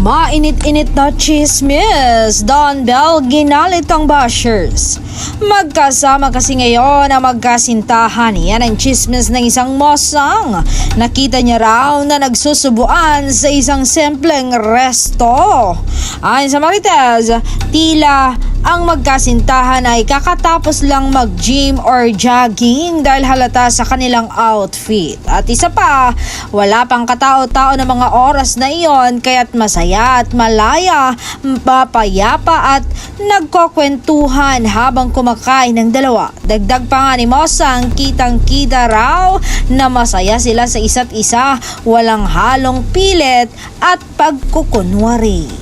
Mainit-init na chismis, Don Bell ginalit ang bashers. Magkasama kasi ngayon ang magkasintahan. Yan ang chismis ng isang mosang. Nakita niya raw na nagsusubuan sa isang simpleng resto. Ayon sa Marites, tila ang magkasintahan ay kakatapos lang mag-gym or jogging dahil halata sa kanilang outfit. At isa pa, wala pang katao-tao ng mga oras na iyon kaya't masaya at malaya, papayapa at nagkukwentuhan habang kumakain ng dalawa. Dagdag pa nga ni Mosang, kitang-kita raw na masaya sila sa isa't isa, walang halong pilit at pagkukunwari.